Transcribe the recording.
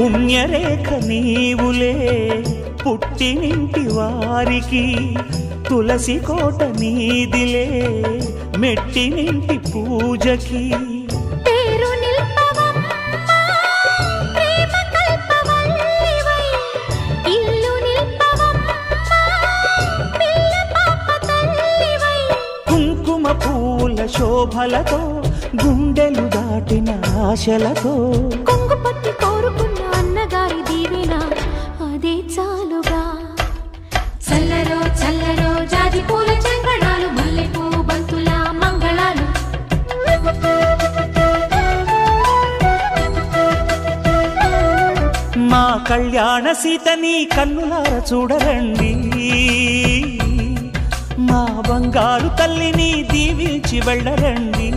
పుణ్యరేఖ నీవులే పుట్టినింటి వారికి తులసి కోట నీదిలే మెట్టినింటి పూజకి కుంకుమ పూల శోభలతో గుండెలు దాటిన ఆశలతో కొంగు పట్టి కోరుకున్న అన్నగారి దీవెన అదే చాలుగా చల్లరో చల్లరో జాజి పూల చంగడాలు మల్లెపూ బంతుల మంగళాలు మా కళ్యాణ సీతని కన్నులార చూడరండి మా బంగారు తల్లిని దీవించి వెళ్ళరండి